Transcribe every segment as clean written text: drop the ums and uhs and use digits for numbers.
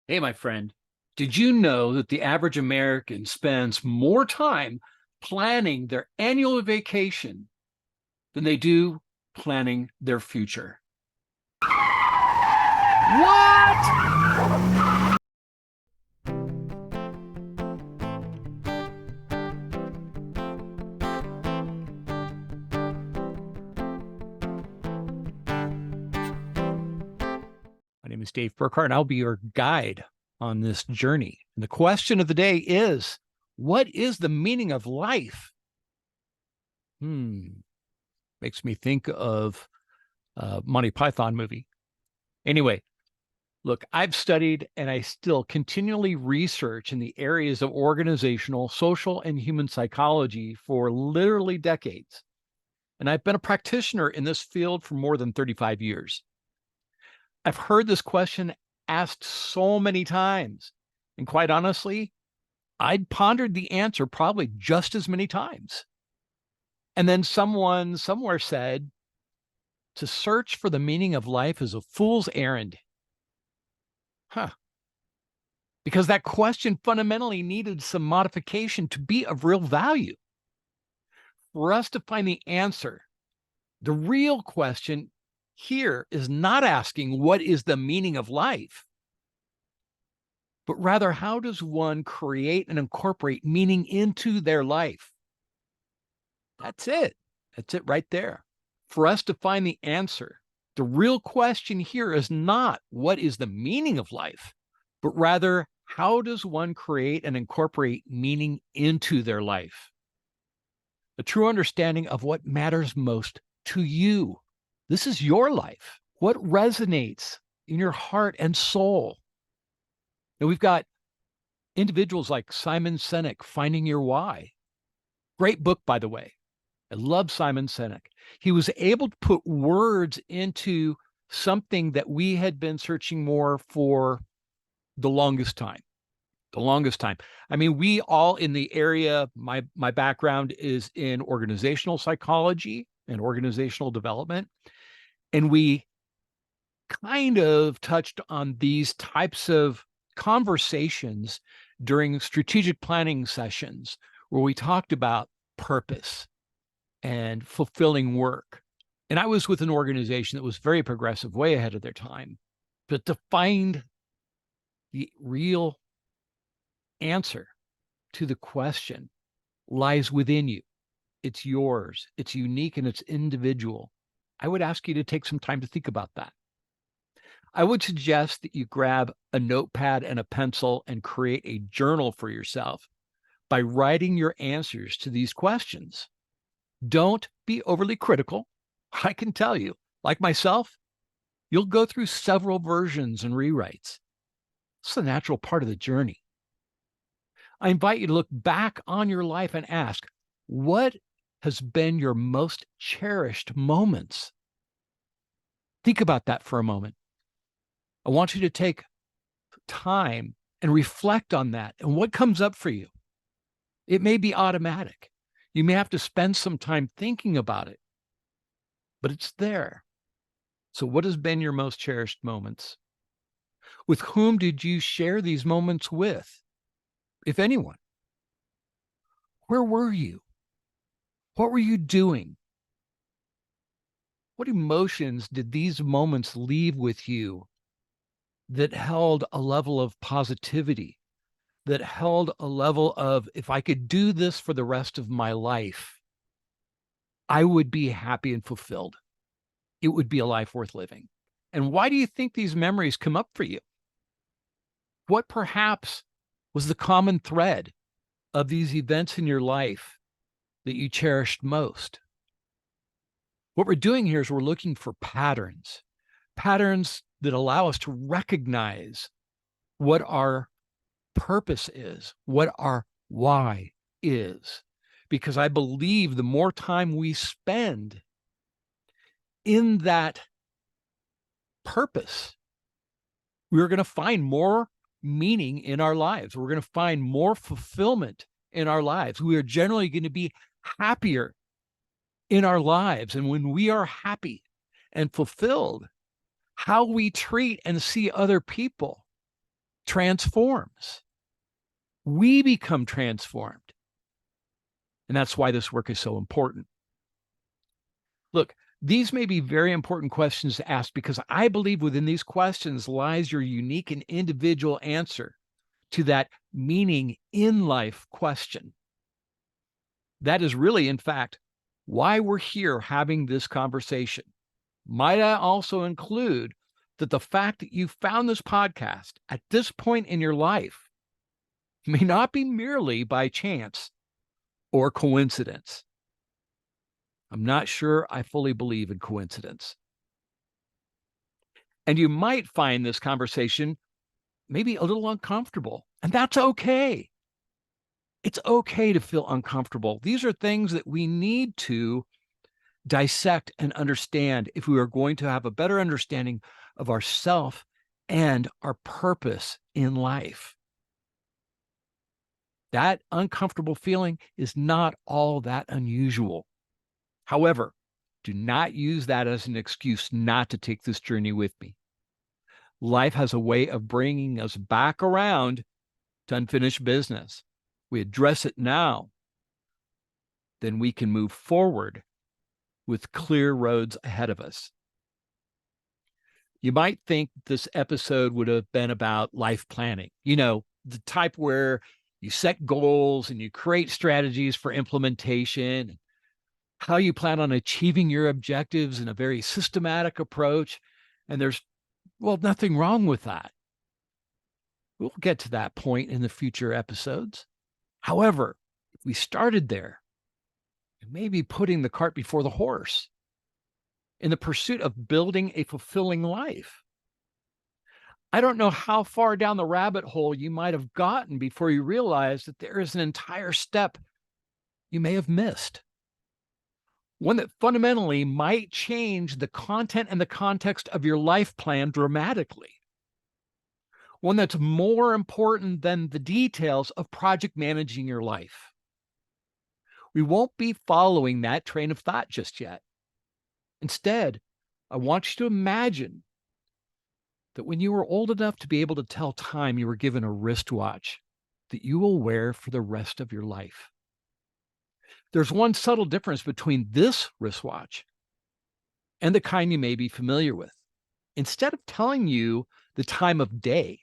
Hey, my friend, did you know that the average American spends more time planning their annual vacation than they do planning their future? What? My name is Dave Burkhart, and I'll be your guide on this journey. And the question of the day is, what is the meaning of life? Makes me think of Monty Python movie. Anyway, look, I've studied and I still continually research in the areas of organizational, social, and human psychology for literally decades. And I've been a practitioner in this field for more than 35 years. I've heard this question asked so many times. And quite honestly, I'd pondered the answer probably just as many times. And then someone somewhere said, to search for the meaning of life is a fool's errand. Huh. Because that question fundamentally needed some modification to be of real value. For us to find the answer, the real question here is not asking what is the meaning of life, but rather how does one create and incorporate meaning into their life? That's it. That's it right there. For us to find the answer, the real question here is not what is the meaning of life, but rather how does one create and incorporate meaning into their life? A true understanding of what matters most to you. This is your life. What resonates in your heart and soul? And we've got individuals like Simon Sinek, Finding Your Why. Great book, by the way. I love Simon Sinek. He was able to put words into something that we had been searching more for the longest time. The longest time. I mean, we all in the area, my background is in organizational psychology and organizational development. And we kind of touched on these types of conversations during strategic planning sessions where we talked about purpose and fulfilling work. And I was with an organization that was very progressive, way ahead of their time. But to find the real answer to the question lies within you. It's yours. It's unique and it's individual. I would ask you to take some time to think about that. I would suggest that you grab a notepad and a pencil and create a journal for yourself by writing your answers to these questions. Don't be overly critical. I can tell you, like myself, you'll go through several versions and rewrites. It's the natural part of the journey. I invite you to look back on your life and ask, what has been your most cherished moments? Think about that for a moment. I want you to take time and reflect on that and what comes up for you. It may be automatic. You may have to spend some time thinking about it, but it's there. So what has been your most cherished moments? With whom did you share these moments with, if anyone? Where were you? What were you doing? What emotions did these moments leave with you that held a level of positivity, that held a level of, if I could do this for the rest of my life, I would be happy and fulfilled. It would be a life worth living. And why do you think these memories come up for you? What perhaps was the common thread of these events in your life that you cherished most? What we're doing here is we're looking for patterns, patterns that allow us to recognize what our purpose is, what our why is. Because I believe the more time we spend in that purpose, we're going to find more meaning in our lives. We're going to find more fulfillment in our lives. We are generally going to be happier in our lives. And when we are happy and fulfilled, how we treat and see other people transforms. We become transformed. And that's why this work is so important. Look, these may be very important questions to ask because I believe within these questions lies your unique and individual answer to that meaning in life question. That is really, in fact, why we're here having this conversation. Might I also include that the fact that you found this podcast at this point in your life may not be merely by chance or coincidence. I'm not sure I fully believe in coincidence. And you might find this conversation maybe a little uncomfortable, and that's okay. It's okay to feel uncomfortable. These are things that we need to dissect and understand if we are going to have a better understanding of ourself and our purpose in life. That uncomfortable feeling is not all that unusual. However, do not use that as an excuse not to take this journey with me. Life has a way of bringing us back around to unfinished business. We address it now, then we can move forward with clear roads ahead of us. You might think this episode would have been about life planning, the type where you set goals and you create strategies for implementation, how you plan on achieving your objectives in a very systematic approach. And there's, nothing wrong with that. We'll get to that point in the future episodes. However, if we started there, it may be putting the cart before the horse in the pursuit of building a fulfilling life. I don't know how far down the rabbit hole you might have gotten before you realized that there is an entire step you may have missed. One that fundamentally might change the content and the context of your life plan dramatically. One that's more important than the details of project managing your life. We won't be following that train of thought just yet. Instead, I want you to imagine that when you were old enough to be able to tell time, you were given a wristwatch that you will wear for the rest of your life. There's one subtle difference between this wristwatch and the kind you may be familiar with. Instead of telling you the time of day,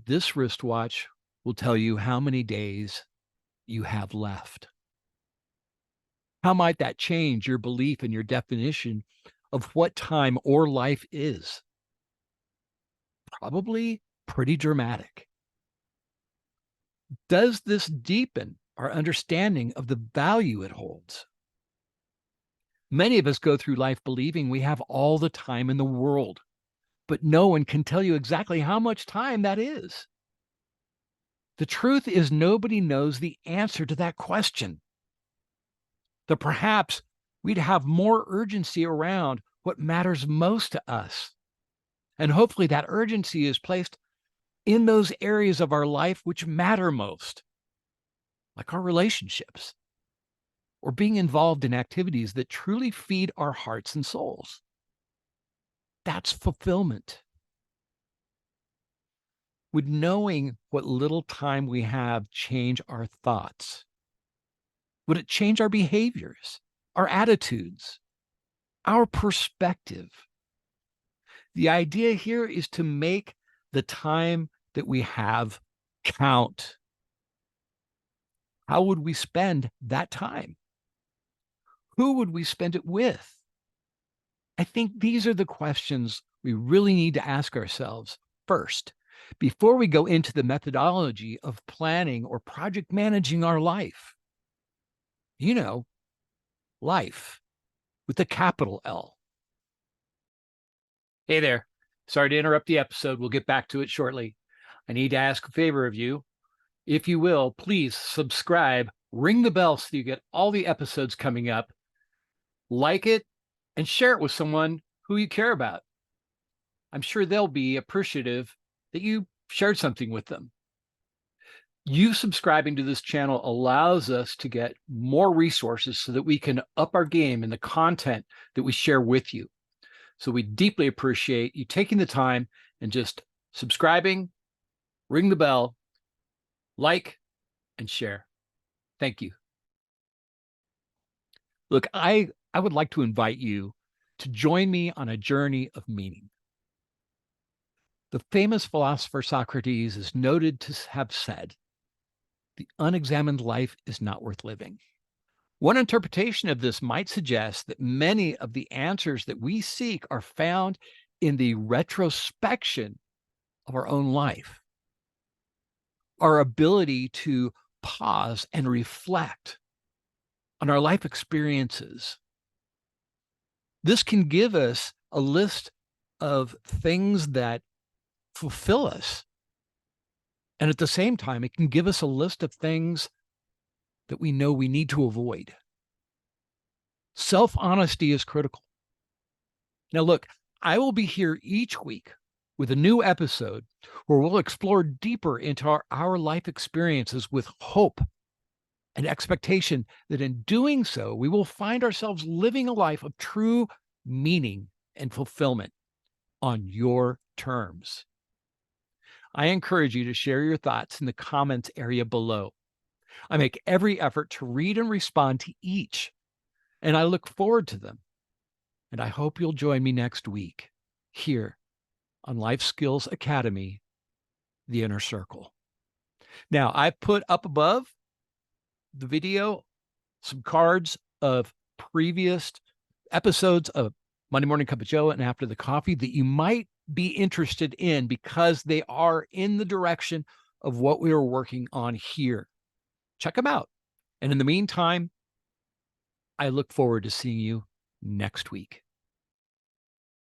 this wristwatch will tell you how many days you have left. How might that change your belief and your definition of what time or life is? Probably pretty dramatic. Does this deepen our understanding of the value it holds? Many of us go through life believing we have all the time in the world, but no one can tell you exactly how much time that is. The truth is, nobody knows the answer to that question. That perhaps we'd have more urgency around what matters most to us. And hopefully that urgency is placed in those areas of our life which matter most, like our relationships, or being involved in activities that truly feed our hearts and souls. That's fulfillment. Would knowing what little time we have change our thoughts? Would it change our behaviors, our attitudes, our perspective? The idea here is to make the time that we have count. How would we spend that time? Who would we spend it with? I think these are the questions we really need to ask ourselves first, before we go into the methodology of planning or project managing our life. Life with a capital L. Hey there. Sorry to interrupt the episode. We'll get back to it shortly. I need to ask a favor of you. If you will, please subscribe, ring the bell so you get all the episodes coming up, like it, and share it with someone who you care about. I'm sure they'll be appreciative that you shared something with them. You subscribing to this channel allows us to get more resources so that we can up our game in the content that we share with you. So we deeply appreciate you taking the time and just subscribing ring the bell, like, and share. Thank you. Look, I would like to invite you to join me on a journey of meaning. The famous philosopher Socrates is noted to have said, "The unexamined life is not worth living." One interpretation of this might suggest that many of the answers that we seek are found in the retrospection of our own life, our ability to pause and reflect on our life experiences. This can give us a list of things that fulfill us. And at the same time, it can give us a list of things that we know we need to avoid. Self-honesty is critical. Now, look, I will be here each week with a new episode where we'll explore deeper into our life experiences with hope and expectation that in doing so, we will find ourselves living a life of true meaning and fulfillment on your terms. I encourage you to share your thoughts in the comments area below. I make every effort to read and respond to each, and I look forward to them. And I hope you'll join me next week here on Life Skills Academy, The Inner Circle. Now, I've put up above the video some cards of previous episodes of Monday Morning Cup of Joe and After the Coffee that you might be interested in because they are in the direction of what we are working on here. Check them out. And in the meantime, I look forward to seeing you next week.